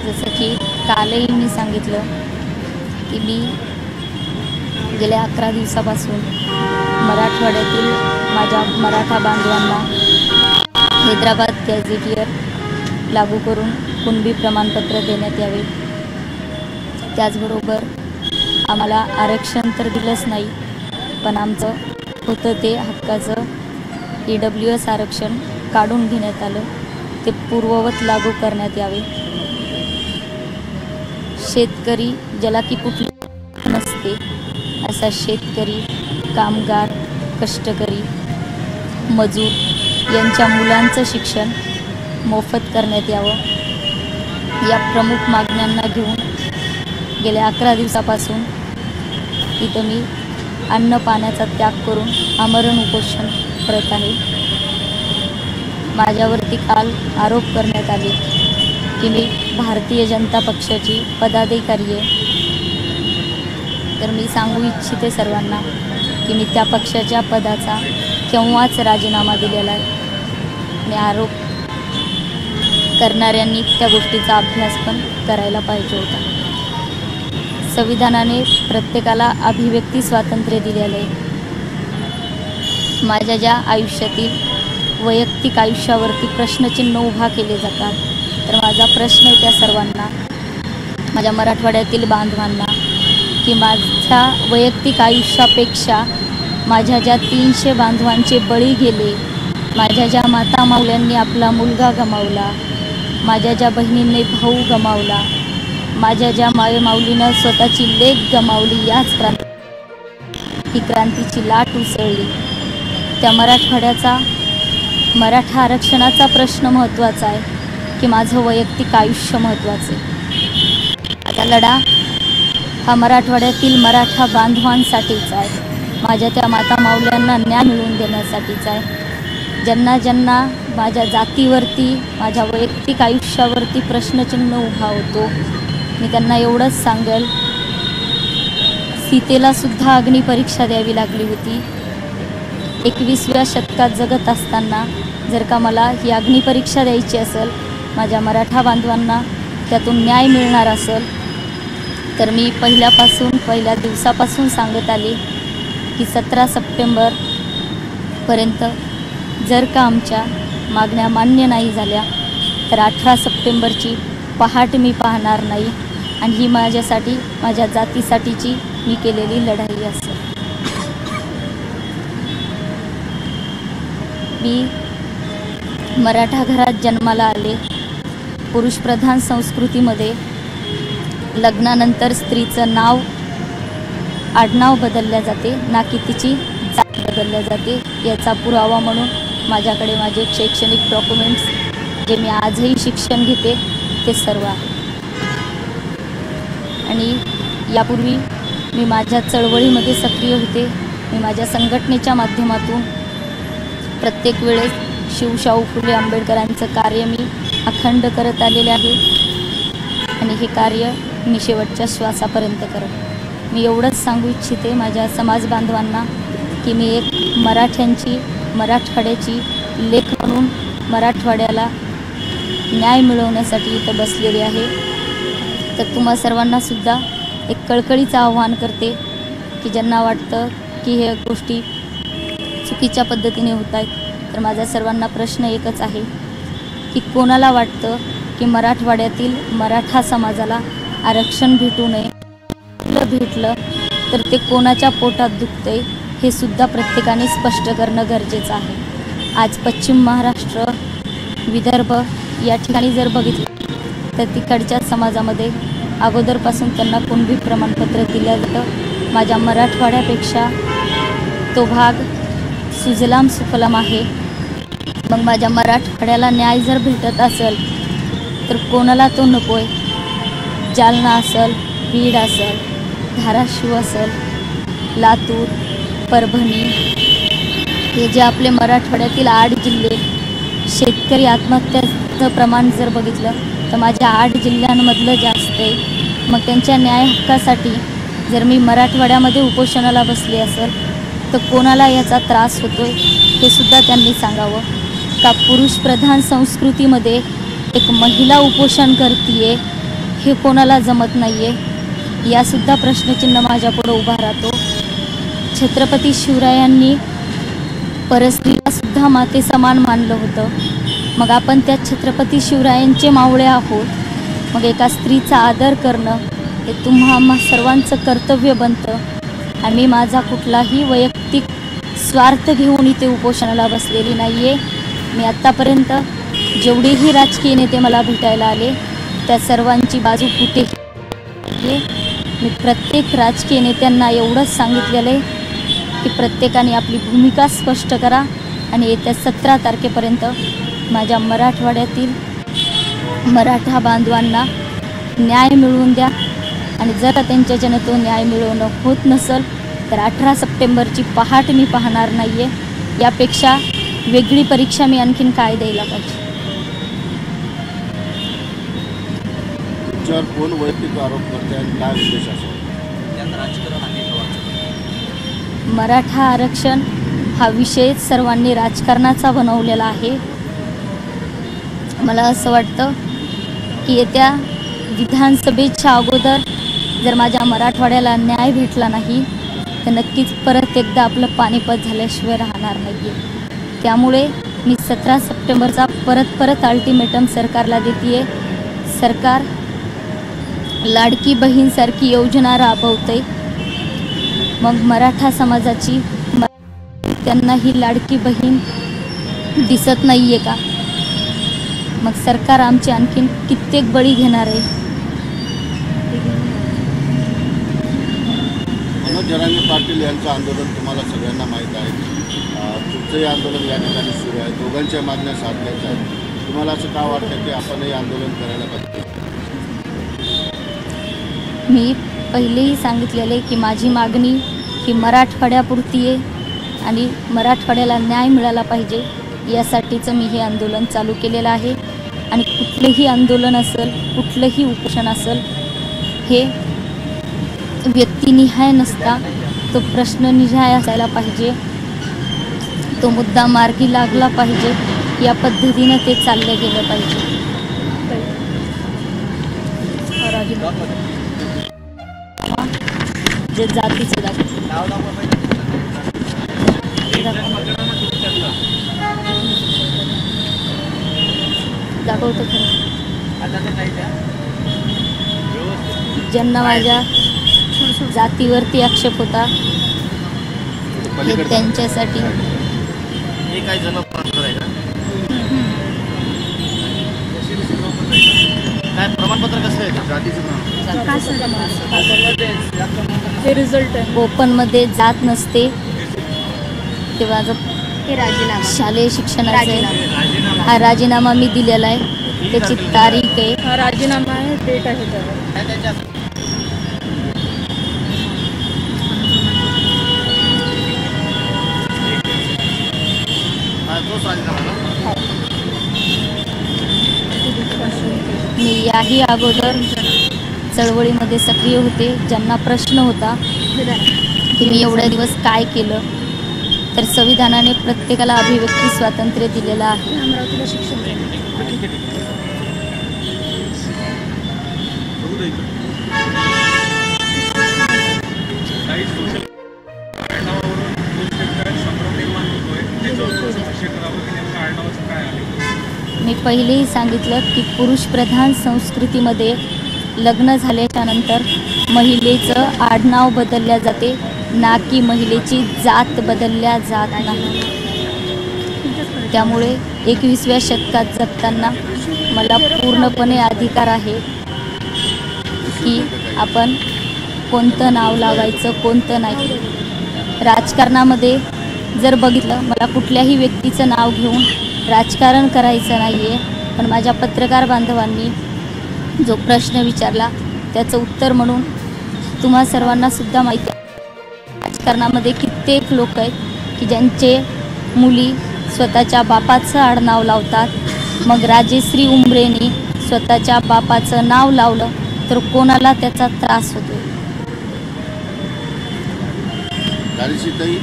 जसं की कालही मी सांगितलं की मी गेल्या 11 दिवसापासून मराठवाड्यातील माझ्या मराठा बांधवांना हैदराबाद गॅझेटियर लागू करून कुणबी प्रमाणपत्र देण्यात यावे। त्याचबरोबर आम्हाला आरक्षण तर दिलंच नाही, पण आमचं होतं ते हक्काचं EWS आरक्षण काढून घेण्यात आलं, ते पूर्ववत लागू करण्यात यावे। शेतकरी ज्याला की कुठली नसते असा शेतकरी, कामगार, कष्टकरी, मजूर यांच्या मुलांचं शिक्षण मोफत करण्यात यावं। या प्रमुख मागण्यांना घेऊन गेल्या 11 दिवसापासून इथं मी अन्न पाण्याचा त्याग करून आमरण उपोषण करत आहे। माझ्यावरती काल आरोप करण्यात आले की मी भारतीय जनता पक्षाची पदाधिकारी आहे। तर मी सांगू इच्छिते सर्वांना की मी त्या पक्षाच्या पदाचा केव्हाच राजीनामा दिलेला आहे आणि आरोप करणाऱ्यांनी त्या गोष्टीचा अभ्यास पण करायला पाहिजे होता। संविधानाने प्रत्येकाला अभिव्यक्ती स्वातंत्र्य दिलेलं आहे। माझ्या ज्या आयुष्यातील वैयक्तिक आयुष्यावरती प्रश्नचिन्ह उभा केले जातात, तर माझा प्रश्न आहे त्या सर्वांना, माझ्या मराठवाड्यातील बांधवांना, की माझ्या वैयक्तिक आयुष्यापेक्षा माझ्या ज्या 300 बांधवांचे बळी गेले, माझ्या ज्या माता माऊल्यांनी आपला मुलगा गमावला, माझ्या ज्या बहिणींनी भाऊ गमावला, माझ्या ज्या माऊलीनं स्वतःची लेक गमावली, याच ही क्रांतीची लाट उसळली, त्या मराठा आरक्षणाचा प्रश्न महत्त्वाचा आहे की माझं वैयक्तिक आयुष्य महत्त्वाचं आहे। आता लढा हा मराठवाड्यातील मराठा बांधवांसाठीच आहे, माझ्या त्या माता माऊल्यांना न्याय मिळवून देण्यासाठीच आहे। ज्यांना ज्यांना माझ्या जातीवरती, माझ्या वैयक्तिक आयुष्यावरती प्रश्नचिन्ह उभा होतो, मी त्यांना एवढंच सांगेल, सीतेला सुद्धा अग्निपरीक्षा द्यावी लागली होती। 21व्या शतकात जगत असताना जर का मला ही अग्निपरीक्षा द्यायची असेल, माझ्या मराठा बांधवांना त्यातून न्याय मिळणार असेल, तर मी पहिल्या दिवसापासून सांगत आले की 17 सप्टेंबरपर्यंत जर का आमच्या मागण्या मान्य नाही झाल्या, तर 18 सप्टेंबरची पहाट मी पाहणार नाही आणि ही माझ्यासाठी, माझ्या जातीसाठीची मी केलेली लढाई असेल। मी मराठा घरात जन्माला आले। पुरुषप्रधान संस्कृतीमध्ये लग्नानंतर स्त्रीचं नाव, आडनाव बदलल्या जाते, ना की तिची जात बदलल्या जाते। याचा पुरावा म्हणून माझ्याकडे माझे शैक्षणिक डॉक्युमेंट्स, जे मी आजही शिक्षण घेते, ते सर्व आहे। आणि यापूर्वी मी माझ्या चळवळीमध्ये सक्रिय होते। मी माझ्या संघटनेच्या माध्यमातून प्रत्येक वेळेस शिवशाहू फुले आंबेडकरांचं कार्य मी अखंड करत आलेले आहे आणि हे कार्य मी शेवटच्या श्वासापर्यंत करेन। मी एवढंच सांगू इच्छिते माझ्या समाज बांधवांना की मी एक मराठवाड्याची लेख म्हणून मराठवाड्याला न्याय मिळवण्यासाठी इथं बसलेली आहे। तर तुम्हा सर्वांना सुद्धा एक कळकळीचं आव्हान करते की ज्यांना वाटतं की हे गोष्टी चुकीच्या पद्धतीने होत आहेत, तर माझ्या सर्वांना प्रश्न एकच आहे की कोणाला वाटतं की मराठवाड्यातील मराठा समाजाला आरक्षण भेटू नये, भेटलं तर ते कोणाच्या पोटात दुखते हे सुद्धा प्रत्येकाने स्पष्ट करणं गरजेचं आहे। आज पश्चिम महाराष्ट्र, विदर्भ या ठिकाणी जर बघितलं तर तिकडच्या समाजामध्ये अगोदरपासून त्यांना कुणबी प्रमाणपत्र दिलं जातं। माझ्या मराठवाड्यापेक्षा तो भाग सुजलाम सुफलाम आहे। मग माझ्या मराठवाड्याला न्याय जर भेटत असेल तर कोणाला तो नको आहे? जालना असेल, बीड असेल, धाराशिव असेल, लातूर, परभणी, हे जे आपले मराठवाड्यातील 8 जिल्हे, शेतकरी आत्महत्याचं प्रमाण जर बघितलं तर माझ्या 8 जिल्ह्यांमधलं जास्त आहे। मग त्यांच्या न्याय हक्कासाठी जर मी मराठवाड्यामध्ये उपोषणाला बसले असेल तर कोणाला याचा त्रास होतोय हे सुद्धा त्यांनी सांगावं। का पुरुषप्रधान संस्कृतीमध्ये एक महिला उपोषण करतीये हे कोणाला जमत नाही आहे, यासुद्धा प्रश्नचिन्ह माझ्यापुढं उभा राहतो. छत्रपती शिवरायांनी परस्त्रीला सुद्धा माते समान मानलं होतं. मग आपण त्या छत्रपती शिवरायांचे मावळे आहोत. मग एका स्त्रीचा आदर करणं हे आम्हा सर्वांचं कर्तव्य बनतं. आणि माझा कुठलाही वैयक्तिक स्वार्थ घेऊन इथे उपोषणाला बसलेली नाही आहे. मी आत्तापर्यंत जेवढेही राजकीय नेते मला भेटायला आले त्या सर्वांची बाजू कुठे आहे. मी प्रत्येक राजकीय नेत्यांना एवढंच सांगितलेलं आहे की प्रत्येकाने आपली भूमिका स्पष्ट करा आणि येत्या 17 तारखेपर्यंत माझ्या मराठवाड्यातील मराठा बांधवांना न्याय मिळवून द्या. आणि जर त्यांच्याच्यानं तो न्याय मिळवणं होत नसेल तर 18 सप्टेंबरची पहाट मी पाहणार नाही आहे. यापेक्षा वेगळी परीक्षा मी आणखीन काय द्यायला पाहिजे. तुमच्यावर कोण वैयक्तिक आरोप करते आणि काय उद्देश असेल? मराठा आरक्षण हा विषयच सर्वांनी राजकारणाचा बनवलेला आहे. मला असं वाटतं की येत्या विधानसभेच्या अगोदर जर माझ्या मराठवाड्याला न्याय भेटला नाही तर नक्कीच परत एकदा आपलं पानिपत झाल्याशिवाय राहणार नाही आहे. त्यामुळे मी 17 सप्टेंबरचा परत अल्टिमेटम सरकारला देते आहे. सरकार लाडकी बहीणसारखी योजना राबवते. मग मराठा समाजाची त्यांना ही लाडकी बहीण दिसत नाही आहे का? मग सरकार आमचे आणखीन कित्येक बळी घेणार आहे. मनोज जरांगे पाटील यांचं आंदोलन तुम्हाला सगळ्यांना माहीत आहे. तुमचंही आंदोलन या ठिकाणी सुरू आहे. दोघांच्या मागण्या साधल्याच्या आहेत. तुम्हाला असं का वाटतं की आपणही आंदोलन करायला पाहिजे? मी पहिलेही सांगितलेले की माझी मागणी ही मराठवाड्यापुरती आहे आणि मराठवाड्याला न्याय मिळाला पाहिजे यासाठीचं मी हे आंदोलन चालू केलेलं आहे. आणि कुठलंही आंदोलन असेल, कुठलंही उपोषण असेल, हे व्यक्तिनिहाय नसता तो प्रश्ननिहाय असायला पाहिजे. तो मुद्दा मार्गी लागला पाहिजे. या पद्धतीनं ते चाललं गेलं पाहिजे. जे जातीचं दाखवतो ज्यांना माझ्या जातीवरती आक्षेप होता हे त्यांच्यासाठी काय प्रमाणपत्र कसं आहे जातीचं हे रिझल्ट आहे. ओपनमध्ये जात नसते तेव्हा शालेय शिक्षणाचा हा राजीनामा मी दिलेला आहे. त्याची तारीख आहे. हा राजीनामा आहे, डेट आहे त्यावर. मी याही अगोदर चळवळीमध्ये सक्रिय होते. ज्यांना प्रश्न होता की मी एवढ्या दिवस काय केलं, तर संविधानाने प्रत्येकाला अभिव्यक्ती स्वातंत्र्य दिलेलं आहे. अमरावतीला शिक्षण मी पहिलेही सांगितलं की पुरुषप्रधान संस्कृतीमध्ये लग्न झाल्याच्या नंतर महिलेचं आडनाव बदलल्या जाते, ना की महिलेची जात बदलल्या जात नाही. त्यामुळे 21व्या शतकात जगताना मला पूर्णपणे अधिकार आहे की आपण कोणतं नाव लावायचं, कोणतं नाही. राजकारणामध्ये जर बघितलं, मला कुठल्याही व्यक्तीचं नाव घेऊन राजकारण करायचं नाही आहे. पण माझ्या पत्रकार बांधवांनी जो प्रश्न विचारला त्याचं उत्तर म्हणून तुम्हा सर्वांनासुद्धा माहिती आहे, राजकारणामध्ये कित्येक लोक आहेत की ज्यांचे मुली स्वतःच्या बापाचं आडनाव लावतात. मग राजेश्री उंबरेने स्वतःच्या बापाचं नाव लावलं तर कोणाला त्याचा त्रास होतो? ताई,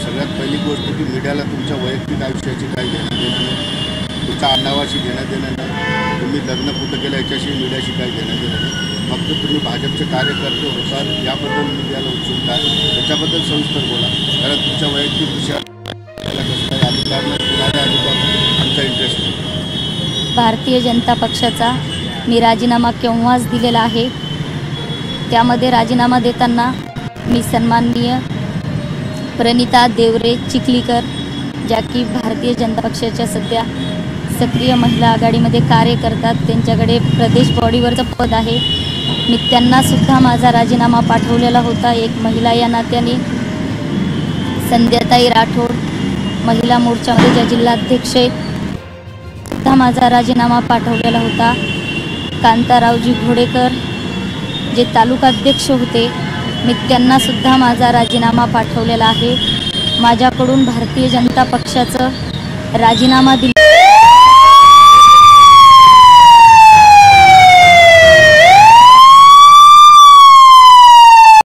सगळ्यात पहिली गोष्ट की मीडियाला तुमच्या वैयक्तिक आयुष्याची काही घेणं देणं नाही, तुमच्या आडनावाशी घेणं देणं नाही, तुम्ही लग्न कुठं केलं याच्याशी मीडियाशी काही घेणं देणं नाही. फक्त तुम्ही भाजपचे कार्यकर्ते होतात याबद्दल मीडियाला उत्सुकता आहे, त्याच्याबद्दल सविस्तर बोला. कारण तुमच्या वैयक्तिक विषयाला कसलाही अधिकार नाही, कुणाला अधिकार नाही, आमचा इंटरेस्ट नाही. भारतीय जनता पक्षाचा मी राजीनामा केव्हाच दिलेला आहे. त्यामध्ये राजीनामा देताना मी सन्माननीय प्रणिता देवरे चिखलीकर, ज्या की भारतीय जनता पक्षाच्या सध्या सक्रिय महिला आघाडीमध्ये कार्य करतात, त्यांच्याकडे प्रदेश बॉडीवरचं पद आहे. मी त्यांनासुद्धा माझा राजीनामा पाठवलेला होता. एक महिला या नात्याने संध्याताई राठोड महिला मोर्चामध्ये ज्या जिल्हाध्यक्ष आहेत सुद्धा माझा राजीनामा पाठवलेला होता. कांतारावजी घोडेकर जे तालुकाध्यक्ष होते, मी त्यांनासुद्धा माझा राजीनामा पाठवलेला आहे. माझ्याकडून भारतीय जनता पक्षाचं राजीनामा दिला